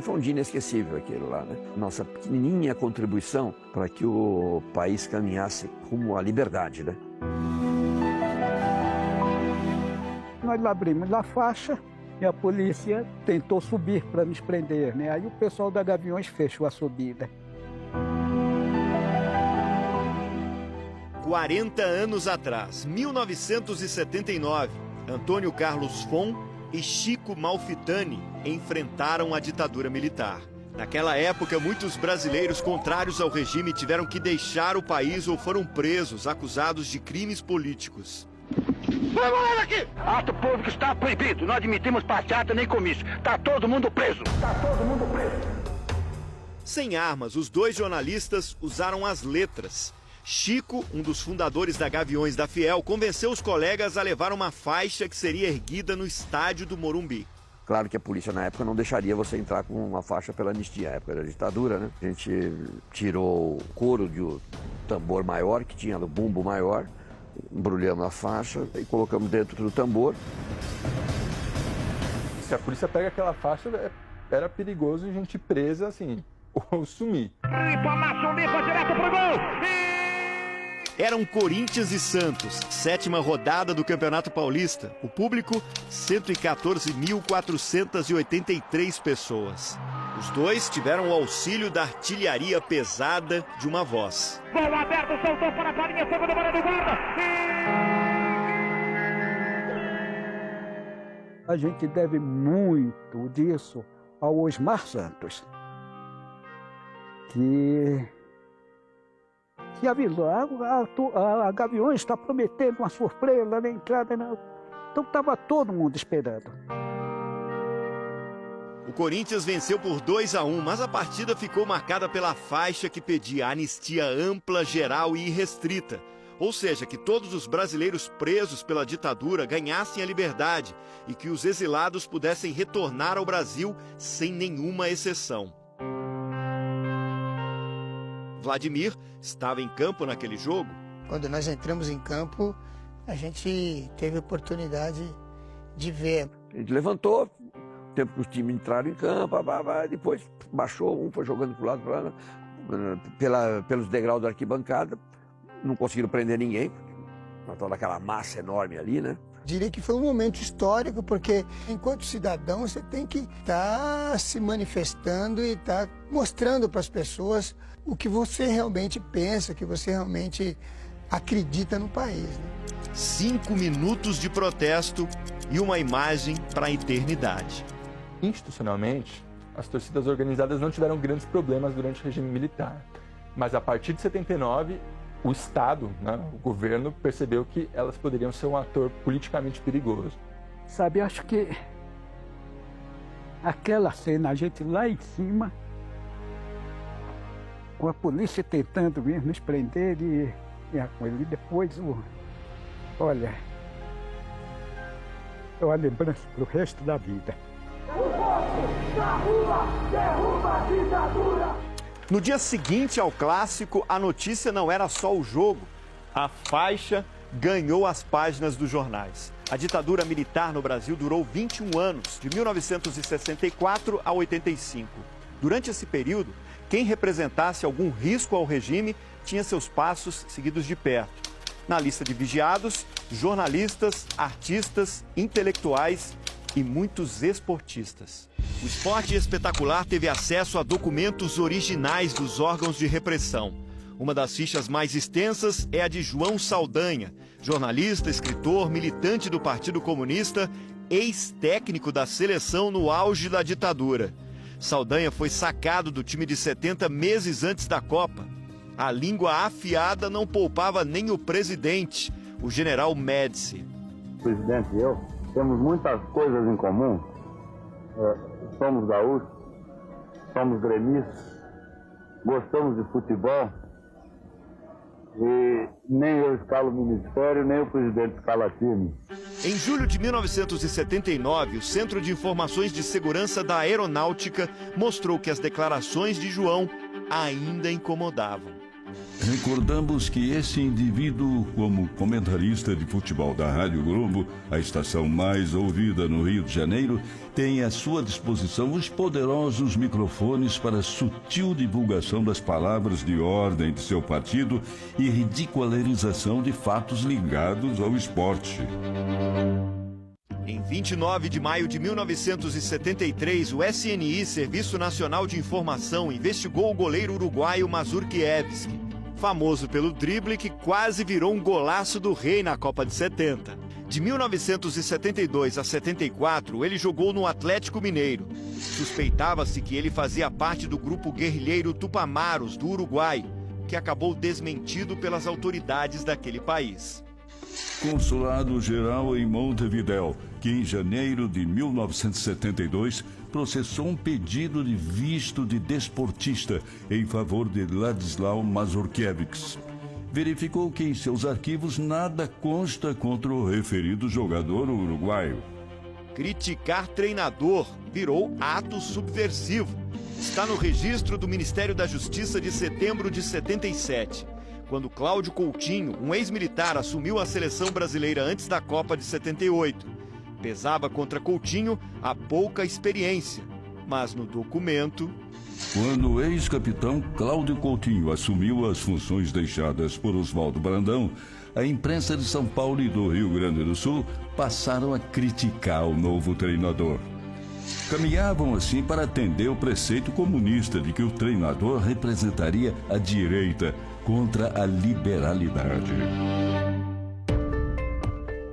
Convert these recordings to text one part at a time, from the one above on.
mim foi um dia inesquecível aquele lá, né? Nossa pequenininha contribuição para que o país caminhasse rumo à liberdade, né? Nós abrimos a faixa e a polícia tentou subir para nos prender, né? Aí o pessoal da Gaviões fechou a subida. 40 anos atrás, 1979, Antônio Carlos Fon e Chico Malfitani enfrentaram a ditadura militar. Naquela época, muitos brasileiros contrários ao regime tiveram que deixar o país ou foram presos, acusados de crimes políticos. Vamos lá daqui! Ato público está proibido. Não admitimos passeata nem comício. Está todo mundo preso. Está todo mundo preso. Sem armas, os dois jornalistas usaram as letras. Chico, um dos fundadores da Gaviões da Fiel, convenceu os colegas a levar uma faixa que seria erguida no estádio do Morumbi. Claro que a polícia na época não deixaria você entrar com uma faixa pela anistia, a época da ditadura, né? A gente tirou o couro de um tambor maior, que tinha o bumbo maior, embrulhamos a faixa e colocamos dentro do tambor. Se a polícia pega aquela faixa, era perigoso a gente presa, assim, ou sumir. Informação limpa direto pro gol! Eram Corinthians e Santos, 7ª rodada do Campeonato Paulista. O público, 114.483 pessoas. Os dois tiveram o auxílio da artilharia pesada de uma voz. Gol aberto, soltou para a farinha, segunda bola do guarda. A gente deve muito disso ao Osmar Santos, que avisou, a Gaviões está prometendo uma surpresa na entrada. Então estava todo mundo esperando. O Corinthians venceu por 2-1, mas a partida ficou marcada pela faixa que pedia anistia ampla, geral e irrestrita. Ou seja, que todos os brasileiros presos pela ditadura ganhassem a liberdade e que os exilados pudessem retornar ao Brasil sem nenhuma exceção. Vladimir estava em campo naquele jogo. Quando nós entramos em campo, a gente teve a oportunidade de ver. A gente levantou, o tempo que os times entraram em campo, depois baixou, um foi jogando para o lado, pelos degraus da arquibancada, não conseguiram prender ninguém, por toda aquela massa enorme ali, né? Diria que foi um momento histórico, porque enquanto cidadão você tem que estar se manifestando e estar mostrando para as pessoas o que você realmente pensa, que você realmente acredita no país, né? 5 minutos de protesto e uma imagem para a eternidade. Institucionalmente, as torcidas organizadas não tiveram grandes problemas durante o regime militar. Mas a partir de 79, o Estado, né, o governo, percebeu que elas poderiam ser um ator politicamente perigoso. Sabe, acho que aquela cena, a gente lá em cima, com a polícia tentando mesmo nos prender e a coisa. E depois, olha, é uma lembrança para o resto da vida. No dia seguinte ao clássico, a notícia não era só o jogo. A faixa ganhou as páginas dos jornais. A ditadura militar no Brasil durou 21 anos, de 1964 a 85. Durante esse período, quem representasse algum risco ao regime tinha seus passos seguidos de perto. Na lista de vigiados, jornalistas, artistas, intelectuais e muitos esportistas. O esporte espetacular teve acesso a documentos originais dos órgãos de repressão. Uma das fichas mais extensas é a de João Saldanha, jornalista, escritor, militante do Partido Comunista, ex-técnico da seleção no auge da ditadura. Saldanha foi sacado do time de 70 meses antes da Copa. A língua afiada não poupava nem o presidente, o general Médici. O presidente e eu temos muitas coisas em comum. Somos gaúchos, somos gremistas, gostamos de futebol e nem eu escalo o ministério, nem o presidente escala time. Em julho de 1979, o Centro de Informações de Segurança da Aeronáutica mostrou que as declarações de João ainda incomodavam. Recordamos que esse indivíduo, como comentarista de futebol da Rádio Globo, a estação mais ouvida no Rio de Janeiro, tem à sua disposição os poderosos microfones para a sutil divulgação das palavras de ordem de seu partido e ridicularização de fatos ligados ao esporte. Em 29 de maio de 1973, o SNI, Serviço Nacional de Informação, investigou o goleiro uruguaio Mazurkiewicz, famoso pelo drible que quase virou um golaço do Rei na Copa de 70. De 1972 a 74, ele jogou no Atlético Mineiro. Suspeitava-se que ele fazia parte do grupo guerrilheiro Tupamaros, do Uruguai, que acabou desmentido pelas autoridades daquele país. Consulado-Geral em Montevidéu, que em janeiro de 1972 processou um pedido de visto de desportista em favor de Ladislau Mazurkiewicz. Verificou que em seus arquivos nada consta contra o referido jogador uruguaio. Criticar treinador virou ato subversivo. Está no registro do Ministério da Justiça de setembro de 77. Quando Cláudio Coutinho, um ex-militar, assumiu a seleção brasileira antes da Copa de 78. Pesava contra Coutinho a pouca experiência, mas no documento... Quando o ex-capitão Cláudio Coutinho assumiu as funções deixadas por Oswaldo Brandão, a imprensa de São Paulo e do Rio Grande do Sul passaram a criticar o novo treinador. Caminhavam assim para atender o preceito comunista de que o treinador representaria a direita contra a liberalidade.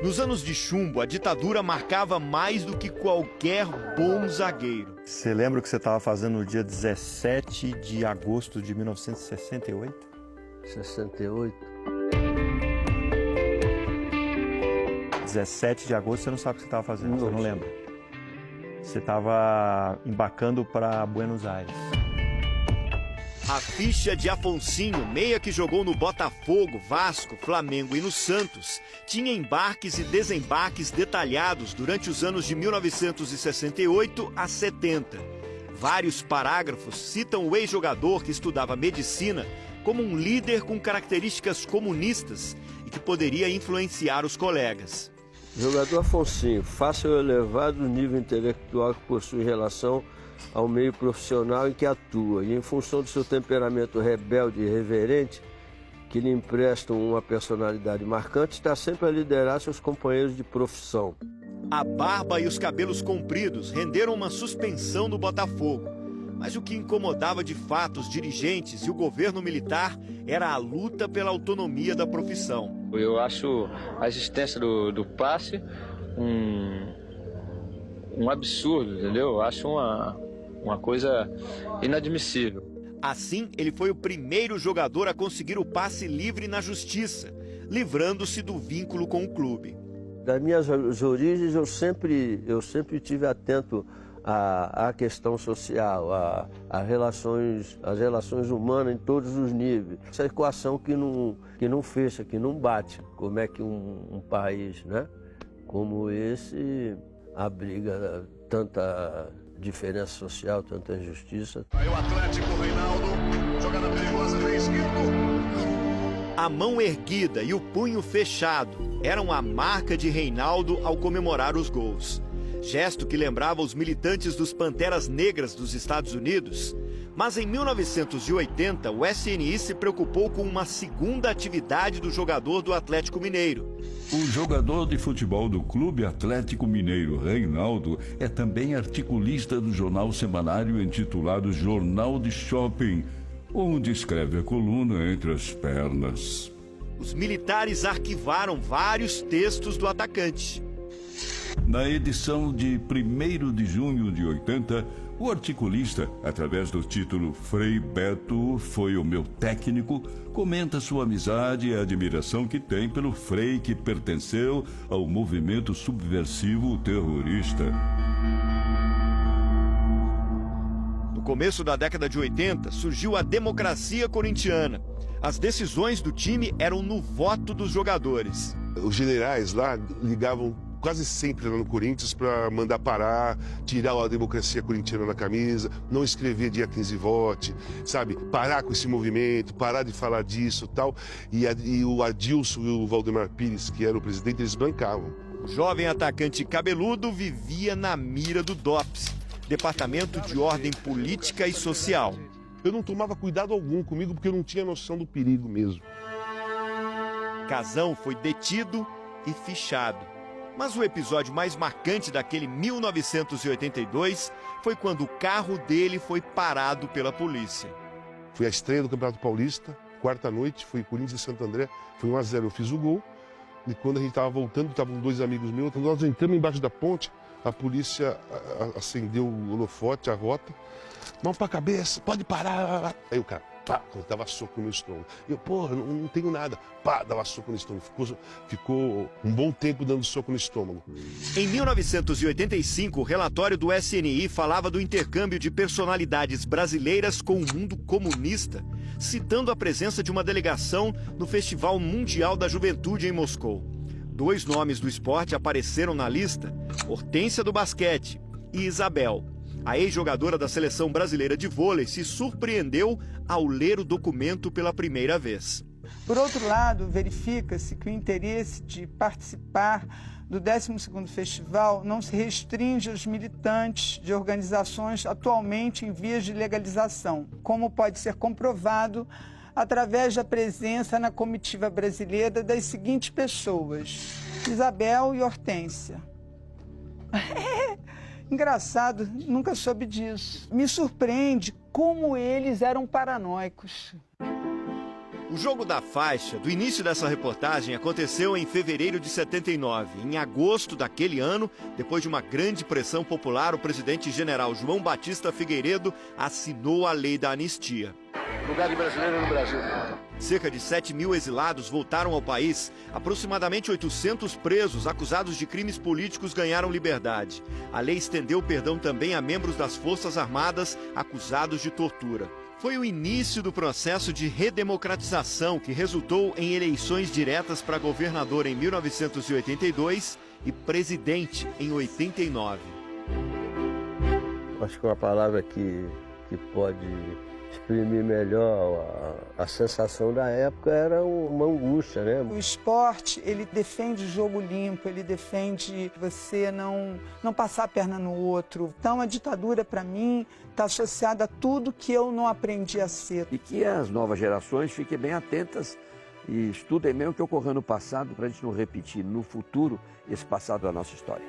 Nos anos de chumbo, a ditadura marcava mais do que qualquer bom zagueiro. Você lembra o que você estava fazendo no dia 17 de agosto de 1968? 68. 17 de agosto, você não sabe o que você estava fazendo, você não lembra? Você estava embarcando para Buenos Aires. A ficha de Afonsinho, meia que jogou no Botafogo, Vasco, Flamengo e no Santos, tinha embarques e desembarques detalhados durante os anos de 1968 a 70. Vários parágrafos citam o ex-jogador que estudava medicina como um líder com características comunistas e que poderia influenciar os colegas. Jogador Afonsinho, fácil e elevado nível intelectual que possui relação ao meio profissional em que atua e em função do seu temperamento rebelde e irreverente, que lhe emprestam uma personalidade marcante, está sempre a liderar seus companheiros de profissão. A barba e os cabelos compridos renderam uma suspensão no Botafogo. Mas o que incomodava de fato os dirigentes e o governo militar era a luta pela autonomia da profissão. Eu acho a existência do passe um absurdo, entendeu? Eu acho uma coisa inadmissível. Assim, ele foi o primeiro jogador a conseguir o passe livre na justiça, livrando-se do vínculo com o clube. Das minhas origens, eu sempre tive atento à questão social, às relações humanas em todos os níveis. Essa equação que não fecha, que não bate. Como é que um país, né, como esse abriga tanta diferença social, tanta injustiça. Aí o Atlético, Reinaldo, jogada perigosa, meio esquerdo. A mão erguida e o punho fechado eram a marca de Reinaldo ao comemorar os gols. Gesto que lembrava os militantes dos Panteras Negras dos Estados Unidos. Mas em 1980, o SNI se preocupou com uma segunda atividade do jogador do Atlético Mineiro. O jogador de futebol do Clube Atlético Mineiro, Reinaldo, é também articulista do jornal semanário intitulado Jornal de Shopping, onde escreve a coluna Entre as Pernas. Os militares arquivaram vários textos do atacante. Na edição de 1º de junho de 80, o articulista, através do título Frei Beto foi o meu técnico, comenta sua amizade e a admiração que tem pelo Frei que pertenceu ao movimento subversivo terrorista. No começo da década de 80, surgiu a democracia corintiana. As decisões do time eram no voto dos jogadores. Os generais lá ligavam quase sempre lá no Corinthians para mandar parar, tirar a democracia corintiana da camisa, não escrever dia 15 vote, sabe? Parar com esse movimento, parar de falar disso e tal. E o Adilson e o Valdemar Pires, que era o presidente, eles bancavam. O jovem atacante cabeludo vivia na mira do DOPS, Departamento de Ordem Política e Social. Eu não tomava cuidado algum comigo porque eu não tinha noção do perigo mesmo. Cazão foi detido e fichado. Mas o episódio mais marcante daquele 1982 foi quando o carro dele foi parado pela polícia. Foi a estreia do Campeonato Paulista, quarta noite, foi Corinthians e Santo André, foi 1-0, eu fiz o gol. E quando a gente estava voltando, estavam 2 amigos meus, quando nós entramos embaixo da ponte, a polícia acendeu o holofote, a rota. Mão pra cabeça, pode parar. Aí o cara, pá, dava soco no meu estômago. Eu, porra, não tenho nada. Pá, dava soco no estômago. Ficou um bom tempo dando soco no estômago. Em 1985, o relatório do SNI falava do intercâmbio de personalidades brasileiras com o mundo comunista, citando a presença de uma delegação no Festival Mundial da Juventude em Moscou. 2 nomes do esporte apareceram na lista: Hortência do basquete e Isabel. A ex-jogadora da seleção brasileira de vôlei se surpreendeu ao ler o documento pela primeira vez. Por outro lado, verifica-se que o interesse de participar do 12º Festival não se restringe aos militantes de organizações atualmente em vias de legalização, como pode ser comprovado através da presença na comitiva brasileira das seguintes pessoas: Isabel e Hortência. Engraçado, nunca soube disso. Me surpreende como eles eram paranoicos. O jogo da faixa, do início dessa reportagem, aconteceu em fevereiro de 79. Em agosto daquele ano, depois de uma grande pressão popular, o presidente general João Batista Figueiredo assinou a lei da anistia. Lugar de brasileiro no Brasil. Cerca de 7.000 exilados voltaram ao país. Aproximadamente 800 presos acusados de crimes políticos ganharam liberdade. A lei estendeu o perdão também a membros das Forças Armadas acusados de tortura. Foi o início do processo de redemocratização que resultou em eleições diretas para governador em 1982 e presidente em 89. Acho que uma palavra que pode exprimir melhor a sensação da época era uma angústia, né? O esporte, ele defende o jogo limpo, ele defende você não passar a perna no outro. Então a ditadura, para mim, está associada a tudo que eu não aprendi a ser. E que as novas gerações fiquem bem atentas e estudem mesmo o que ocorreu no passado para a gente não repetir no futuro esse passado da nossa história.